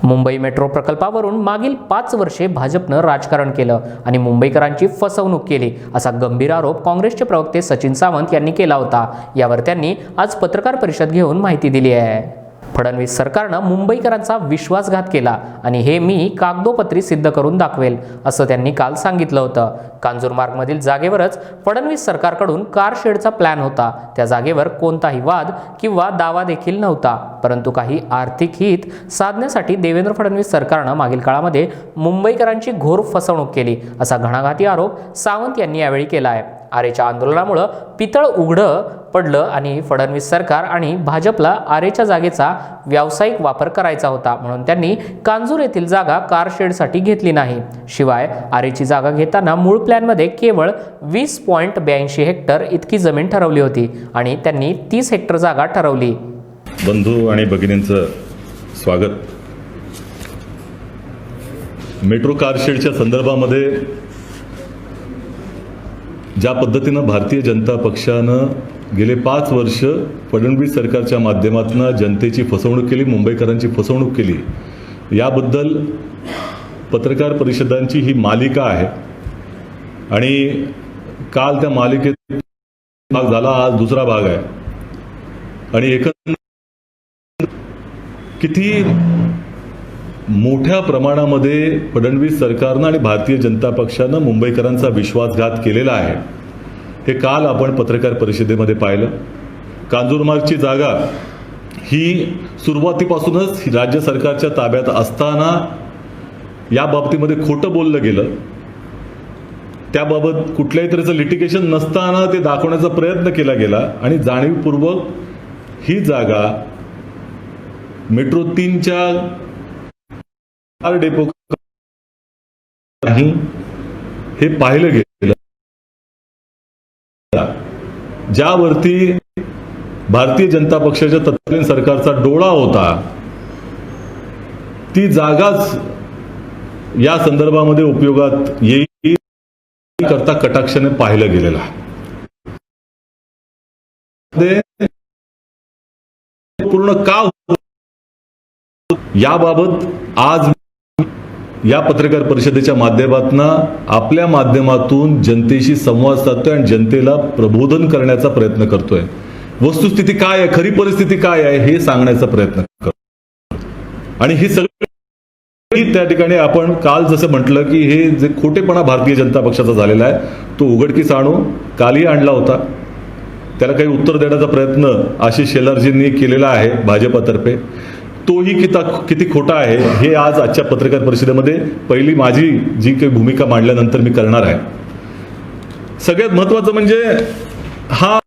Mumbai metro प्रकल्पावरून मागील 5 वर्षे भाजपनं राजकारण केलं आणि मुंबईकरांची फसवणूक केली असा गंभीर आरोप काँग्रेसचे प्रवक्ते सचिन सावंत यांनी केला होता। यावर त्यांनी आज पत्रकार परिषद घेऊन माहिती दिली आहे। फडणवीस सरकारनं मुंबईकरांचा विश्वासघात केला आणि हे मी कागदोपत्री सिद्ध करून दाखवेल असं त्यांनी काल सांगितलं होतं। कांजूरमार्गमधील जागेवरच फडणवीस सरकारकडून कार शेडचा प्लॅन होता। त्या जागेवर कोणताही वाद किंवा दावा देखील नव्हता, परंतु काही आर्थिक हित साधण्यासाठी देवेंद्र फडणवीस सरकारनं मागील काळामध्ये मुंबईकरांची घोर फसवणूक केली असा घणाघाती आरोप सावंत यांनी यावेळी केला आहे। आरेच्या आंदोलनामुळे पितळ उघडं पडलं आणि फडणवीस सरकार आणि भाजपला आरेच्या जागेचा व्यावसायिक वापर करायचा होता, म्हणून त्यांनी कांजूर येथील जागा कारशेडसाठी घेतली नाही। शिवाय आरेची जागा घेताना मूळ प्लॅनमध्ये केवळ 20.82 हेक्टर इतकी जमीन ठरवली होती आणि त्यांनी 30 हेक्टर जागा ठरवली। बंधू आणि भगिनींचं स्वागत। मेट्रो कारशेडच्या संदर्भामध्ये ज्या पद्धतीनं भारतीय जनता पक्षानं गेले 5 वर्ष फडणवीस सरकारच्या माध्यमातून जनतेची फसवणूक केली, मुंबईकरांची फसवणूक केली, याबद्दल पत्रकार परिषदांची ही मालिका आहे आणि काल त्या मालिकेत भाग झाला, आज दुसरा भाग आहे आणि एकंदर किती मोठ्या प्रमाणामध्ये फडणवीस सरकारनं आणि भारतीय जनता पक्षानं मुंबईकरांचा विश्वासघात केलेला आहे हे काल आपण पत्रकार परिषदेमध्ये पाहिलं। कांजूरमार्गची जागा ही सुरुवातीपासूनच राज्य सरकारच्या ताब्यात असताना या बाबतीमध्ये खोटं बोललं गेलं, त्याबाबत कुठल्याही तऱ्हेचं लिटिगेशन नसताना ते दाखवण्याचा प्रयत्न केला गेला आणि जाणीवपूर्वक ही जागा मेट्रो 3च्या डेपो नाही हे पाहिलं गेलं, ज्यावरती भारतीय जनता पक्षाच्या तत्कालीन सरकारचा डोळा होता, ती जागाच या संदर्भामध्ये उपयोगात येईल करता कटाक्षाने पाहिलं गेलेलं आहे। पूर्ण का याबाबत आज या पत्रकार परिषदेच्या माध्यमातून आपल्या माध्यमातून जनतेशी संवाद साधतोय आणि जनतेला प्रबोधन करण्याचा प्रयत्न करतोय। वस्तुस्थिती काय आहे, खरी परिस्थिती काय आहे हे सांगण्याचा प्रयत्न करतो आणि हे सगळं त्या ठिकाणी आपण काल जसं म्हटलं की हे जे खोटेपणा भारतीय जनता पक्षाचा झालेला आहे तो उघडकीस आणू कालही आणला होता, त्याला काही उत्तर देण्याचा प्रयत्न आशिष शेलारजींनी केलेला आहे भाजपातर्फे, तोही किती खोटा आहे हे आज आजच्या पत्रकार परिषदेमध्ये पहिली माझी जी काही भूमिका मांडल्यानंतर मी करणार आहे। सगळ्यात महत्त्वाचं म्हणजे हा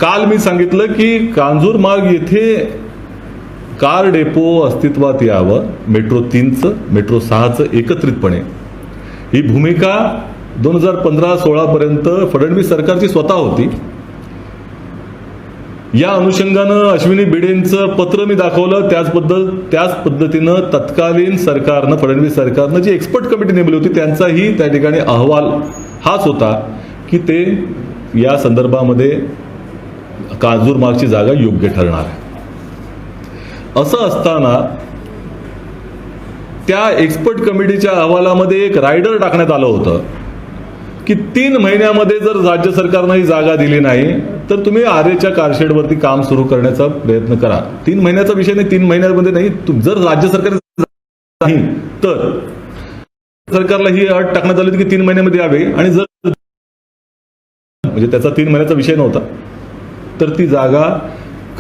काल मी सांगितलं की कांजूरमार्ग येथे कार डेपो अस्तित्वात यावं, मेट्रो 3चं मेट्रो 6चं एकत्रितपणे, ही भूमिका 2015-16 पर्यंत फडणवीस सरकारची स्वतः होती। या अनुषंगानं अश्विनी भिडेंचं पत्र मी दाखवलं, त्याच पद्धतीनं तत्कालीन सरकारनं फडणवीस सरकारनं जी एक्सपर्ट कमिटी नेमली होती त्यांचाही त्या ठिकाणी अहवाल हाच होता की ते या संदर्भामध्ये कांजूरमार्गची जागा योग्य ठरणार आहे। असं असताना त्या एक्सपर्ट कमिटीच्या अहवालामध्ये एक रायडर टाकण्यात आलं होतं की 3 महिन्यामध्ये जर राज्य सरकारनं ही जागा दिली नाही तर तुम्ही आरेच्या कारशेडवरती काम सुरू करण्याचा प्रयत्न करा। 3 महिन्याचा विषय नाही, 3 महिन्यामध्ये नाही, जर राज्य सरकार नाही तर सरकारला ही अट टाकण्यात आली की 3 महिन्यामध्ये यावे आणि जर म्हणजे त्याचा 3 महिन्याचा विषय नव्हता तर ती जागा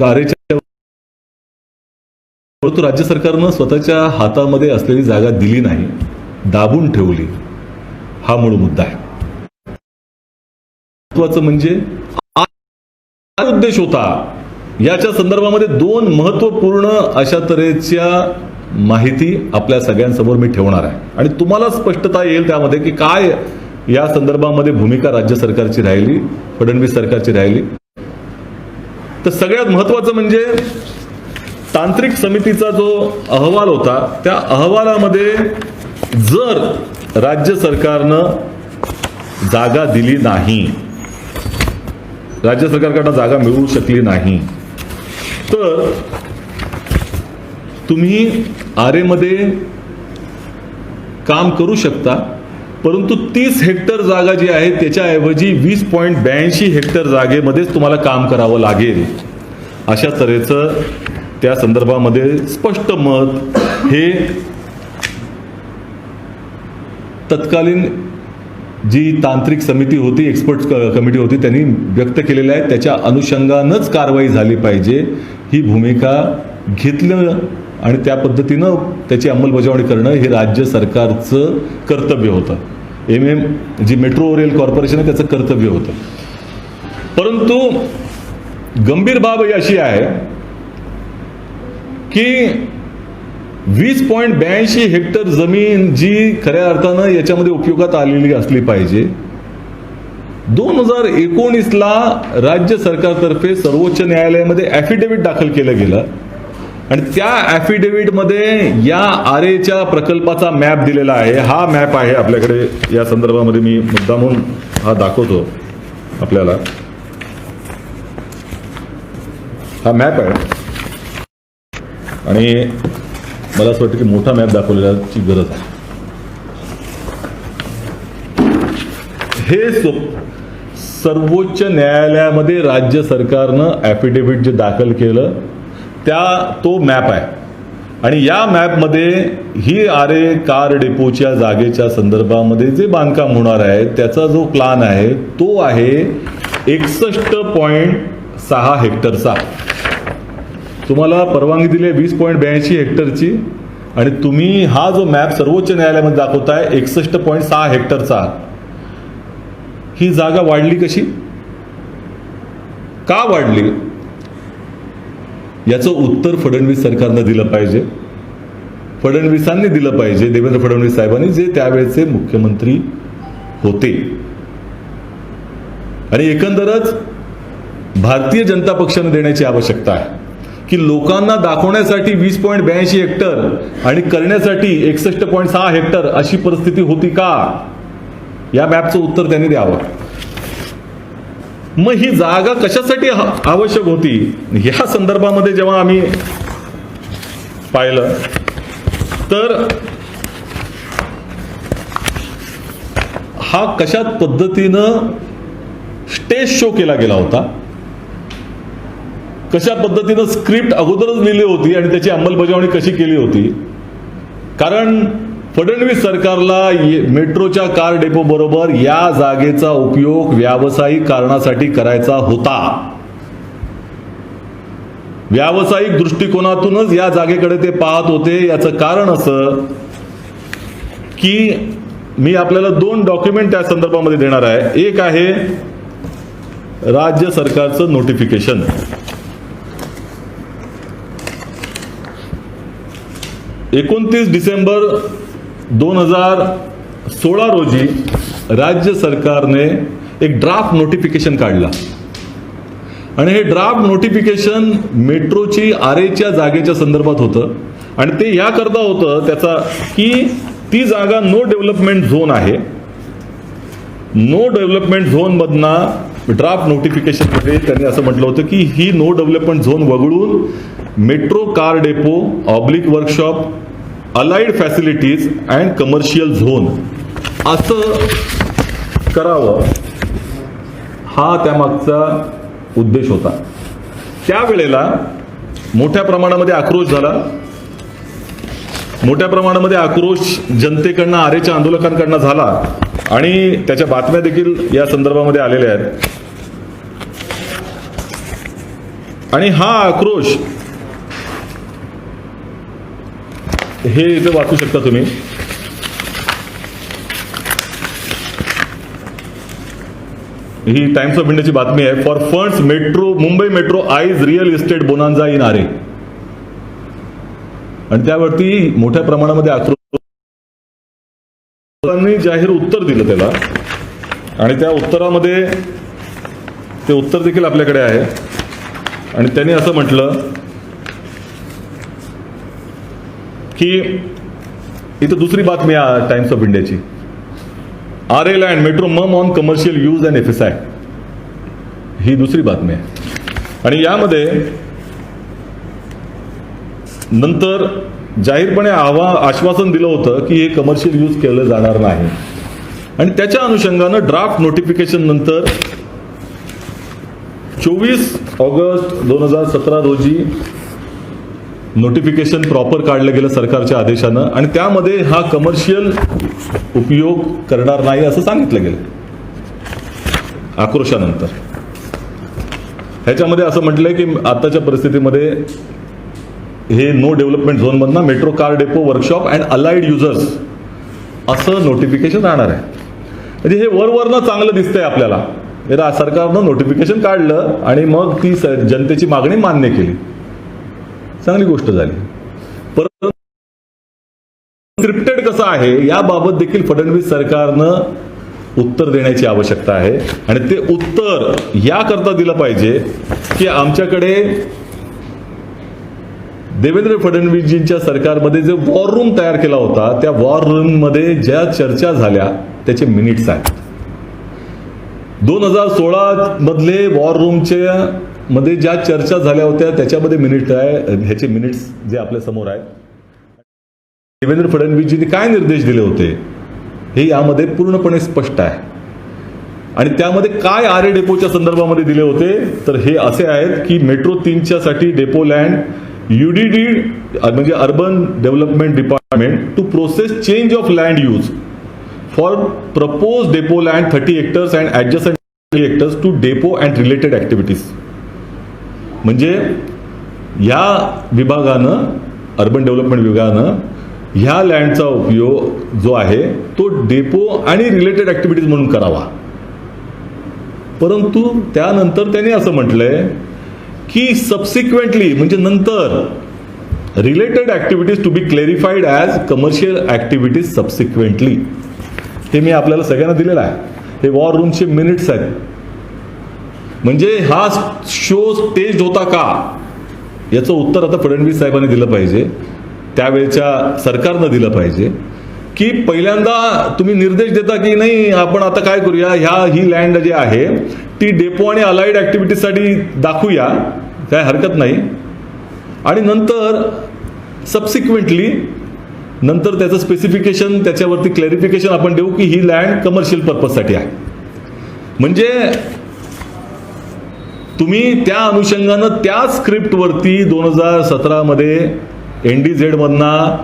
आरेच्या, परंतु राज्य सरकारनं स्वतःच्या हातामध्ये असलेली जागा दिली नाही, दाबून ठेवली, हा मूळ मुद्दा आहे। महत्वाचं म्हणजे उद्देश होता याच्या संदर्भामध्ये 2 महत्वपूर्ण अशा तऱ्हेच्या माहिती आपल्या सगळ्यांसमोर मी ठेवणार आहे आणि तुम्हाला स्पष्टता येईल त्यामध्ये की काय या संदर्भामध्ये भूमिका राज्य सरकारची राहिली, फडणवीस सरकारची राहिली। तर सगळ्यात महत्वाचं म्हणजे तांत्रिक समितीचा जो अहवाल होता त्या अहवालामध्ये जर राज्य सरकारनं जागा दिली नाही, राज्य सरकारकडनं जागा मिळू शकली नाही तर तुम्ही आरेमध्ये काम करू शकता, परंतु 30 हेक्टर जागा जी आहे त्याच्याऐवजी 20.82 हेक्टर जागेमध्येच तुम्हाला काम करावं लागेल. अशा तऱ्हेचं त्या संदर्भामध्ये स्पष्ट मत हे तत्कालीन जी तांत्रिक समिती होती, एक्सपर्ट कमिटी होती, त्यांनी व्यक्त केलेलं आहे. त्याच्या अनुषंगानंच कारवाई झाली पाहिजे ही भूमिका घेतलं आणि त्या पद्धतीनं त्याची अंमलबजावणी करणं हे राज्य सरकारचं कर्तव्य होतं. जी मेट्रो रेल कॉर्पोरेशन आहे त्याचं कर्तव्य होतं. परंतु गंभीर बाब ही अशी आहे की 20.82 हेक्टर जमीन जी खऱ्या अर्थानं याच्यामध्ये उपयोगात आलेली असली पाहिजे. 2019ला राज्य सरकारतर्फे सर्वोच्च न्यायालयामध्ये ॲफिडेव्हिट दाखल केलं गेलं आणि त्या ॲफिडेव्हिटमध्ये या आरेच्या प्रकल्पाचा मॅप दिलेला आहे. हा मॅप आहे आपल्याकडे. या संदर्भामध्ये मी मुद्दामून हा दाखवतो आपल्याला. हा मॅप आहे आणि मला असं वाटतं की मोठा मॅप दाखवण्याची गरज आहे. हे सर्वोच्च न्यायालयामध्ये राज्य सरकारनं ॲफिडेव्हिट जे दाखल केलं तो मॅप आहे आणि या मॅपमध्ये ही आरे कार डेपोच्या जागेच्या संदर्भामध्ये जे बांधकाम होणार आहे त्याचा जो प्लान आहे तो आहे 61.6 हेक्टरचा. तुम्हाला परवानगी दिली आहे 20.82 हेक्टरची आणि तुम्ही हा जो मॅप सर्वोच्च न्यायालयामध्ये दाखवताय 61.6 हेक्टरचा. ही जागा वाढली कशी, का वाढली, याचं उत्तर फडणवीस सरकारनं दिलं पाहिजे. फडणवीसांनी दिलं पाहिजे, देवेंद्र फडणवीस साहेबांनी, जे त्यावेळेचे मुख्यमंत्री होते. आणि एकंदरच भारतीय जनता पक्षाने देण्याची आवश्यकता आहे की लोकांना दाखवण्यासाठी 20.82 हेक्टर आणि करण्यासाठी 61.6 हेक्टर अशी परिस्थिती होती का, या मॅपचं उत्तर त्यांनी द्यावं. मग ही जागा कशासाठी आवश्यक होती या संदर्भामध्ये जेव्हा आम्ही पाहिलं तर हा कशा पद्धतीनं स्टेज शो केला गेला होता, कशा पद्धतीनं स्क्रिप्ट अगोदरच लिहिली होती आणि त्याची अंमलबजावणी कशी केली होती. कारण फडणवीस सरकारला मेट्रोच्या कार डेपो बरोबर या जागेचा उपयोग व्यावसायिक कारणासाठी करायचा होता. व्यावसायिक दृष्टिकोनातूनच या जागेकडे ते पाहत होते. याचं कारण असं की मी आपल्याला 2 डॉक्युमेंट त्या संदर्भामध्ये देणार आहे. एक आहे राज्य सरकारचं नोटिफिकेशन. डिसेंबर 2016 रोजी राज्य सरकारने एक ड्राफ्ट नोटिफिकेशन काढला आणि हे ड्राफ्ट नोटिफिकेशन मेट्रोची आरेच्या जागेच्या संदर्भात होतं आणि ते याकरता होतं त्याचा की ती जागा नो डेव्हलपमेंट झोन आहे. नो डेव्हलपमेंट झोन मधनं ड्राफ्ट नोटिफिकेशनमध्ये त्यांनी असं म्हटलं होतं की ही नो डेव्हलपमेंट झोन वगळून metro car depot oblique workshop allied facilities and commercial zone असं करावं, हा त्यामागचा उद्देश होता. त्यावेळेला मोठ्या प्रमाणामध्ये आक्रोश झाला. मोठ्या प्रमाणामध्ये आक्रोश जनतेकडनं, आरेच्या आंदोलकांकडनं झाला आणि त्याच्या बातम्या देखील या संदर्भामध्ये आलेल्या आहेत. आणि हा आक्रोश हे इथे वाचू शकता तुम्ही. ही टाइम्स ऑफ इंडियाची बातमी आहे. For funds metro Mumbai metro eyes real estate bonanza in Aarey. आणि त्यावरती मोठ्या प्रमाणामध्ये आक्रोशांनी जाहीर उत्तर दिलं त्याला आणि त्या उत्तरामध्ये ते उत्तर देखील आपल्याकडे आहे आणि त्यांनी असं म्हटलं की इथं दुसरी बातमी आहे टाइम्स ऑफ इंडियाची. आरे लँड मेट्रो मम on commercial use and FSI, ही दुसरी बातमी आहे. आणि यामध्ये नंतर जाहीरपणे आश्वासन दिलं होतं की हे कमर्शियल यूज केलं जाणार नाही आणि त्याच्या अनुषंगानं ड्राफ्ट नोटिफिकेशन नंतर 24 ऑगस्ट 2017 रोजी नोटिफिकेशन प्रॉपर काढलं गेलं सरकारच्या आदेशानं आणि त्यामध्ये हा कमर्शियल उपयोग करणार नाही असं सांगितलं गेलं आक्रोशानंतर. ह्याच्यामध्ये असं म्हटलंय की आताच्या परिस्थितीमध्ये हे नो डेव्हलपमेंट झोनमधनं metro car depot workshop and allied users असं नोटिफिकेशन राहणार आहे. म्हणजे हे वरवरनं चांगलं दिसतंय आपल्याला. सरकारनं नोटिफिकेशन काढलं आणि मग ती जनतेची मागणी मान्य केली, चांगली गोष्ट झाली. परंतु स्क्रिप्टेड कसं आहे याबाबत देखील फडणवीस सरकारनं उत्तर देण्याची आवश्यकता आहे आणि ते उत्तर याकरता दिलं पाहिजे की आमच्याकडे देवेंद्र फडणवीसजींच्या सरकारमध्ये जे वॉर रूम तयार केला होता त्या वॉर रूम मध्ये ज्या चर्चा झाल्या त्याचे मिनिट्स आहेत. 2016 मधले वॉर रूमच्या मध्ये ज्या चर्चा झाल्या होत्या त्याच्यामध्ये मिनिट आहे, ह्याचे मिनिट्स जे आपल्या समोर आहेत. देवेंद्र फडणवीसजींनी काय निर्देश दिले होते हे यामध्ये पूर्णपणे स्पष्ट आहे आणि त्यामध्ये काय आरे डेपोच्या संदर्भामध्ये दिले होते तर हे असे आहेत की मेट्रो 3च्या साठी डेपो लँड UDD म्हणजे urban development department to process change of land use for propose depot land 30 hectares and adjacent hectares to depot and related activities. म्हणजे या विभागानं अर्बन डेव्हलपमेंट विभागानं ह्या लँडचा उपयोग जो आहे तो डेपो आणि रिलेटेड ॲक्टिव्हिटीज म्हणून करावा. परंतु त्यानंतर त्यांनी असं म्हटलंय की सबसिक्वेंटली म्हणजे नंतर related activities to be clarified as commercial activities subsequently. हे मी आपल्याला सगळ्यांना दिलेलं आहे. हे वॉर रूमचे मिनिट्स आहेत. म्हणजे हा शो स्टेज होता का याचं उत्तर आता फडणवीस साहेबांनी दिलं पाहिजे, त्यावेळेच्या सरकारनं दिलं पाहिजे की पहिल्यांदा तुम्ही निर्देश देता की नाही आपण आता काय करूया ही लँड जी आहे ती डेपो आणि अलाइड ॲक्टिव्हिटीजसाठी दाखवूया, काय हरकत नाही, आणि नंतर सबसिक्वेंटली नंतर त्याचं स्पेसिफिकेशन त्याच्यावरती क्लॅरिफिकेशन आपण देऊ की ही लँड कमर्शियल पर्पजसाठी आहे. म्हणजे तुम्ही त्या अनुषंगानं त्या स्क्रिप्टवरती 2017 मध्ये NDZ मधना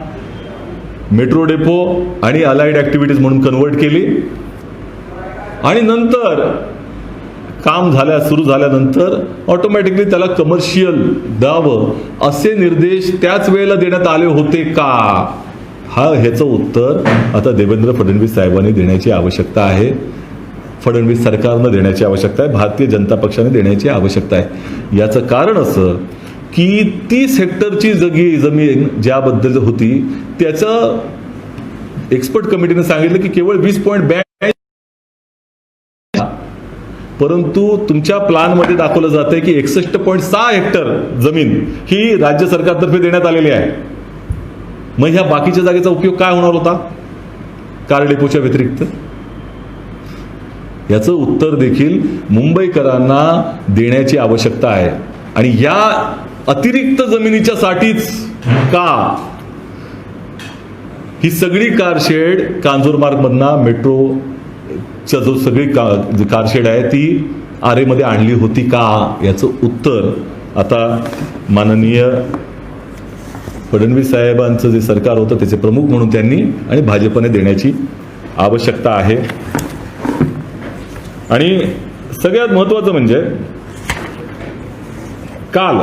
मेट्रो डेपो आणि अलाइड ॲक्टिव्हिटीज म्हणून कन्वर्ट केली आणि नंतर काम सुरू झाल्यानंतर ऑटोमॅटिकली त्याला कमर्शियल द्यावं असे निर्देश त्याच वेळेला देण्यात आले होते का ह्याचं उत्तर आता देवेंद्र फडणवीस साहेबांनी देण्याची आवश्यकता आहे. फडणवीस सरकारनं देण्याची आवश्यकता आहे, भारतीय जनता पक्षाने देण्याची आवश्यकता आहे. याचं कारण असं की 30 हेक्टरची जमीन ज्याबद्दल होती त्याचं एक्सपर्ट कमिटीने सांगितलं की केवळ 20.82, परंतु तुमच्या प्लॅनमध्ये दाखवलं जातंय की 61.6 हेक्टर जमीन ही राज्य सरकारतर्फे देण्यात आलेली आहे. मग ह्या बाकीच्या जागेचा उपयोग काय होणार होता कार डेपोच्या व्यतिरिक्त? याचं उत्तर देखील मुंबईकरांना देण्याची आवश्यकता आहे. आणि या अतिरिक्त जमिनीच्या साठीच का ही सगळी कारशेड कांजूरमार्ग मधना मेट्रोच्या जो सगळी कारशेड आहे ती आरेमध्ये आणली होती का याचं उत्तर आता माननीय फडणवीस साहेबांचं जे सरकार होतं त्याचे प्रमुख म्हणून त्यांनी आणि भाजपने देण्याची आवश्यकता आहे. आणि सगळ्यात महत्त्वाचं म्हणजे काल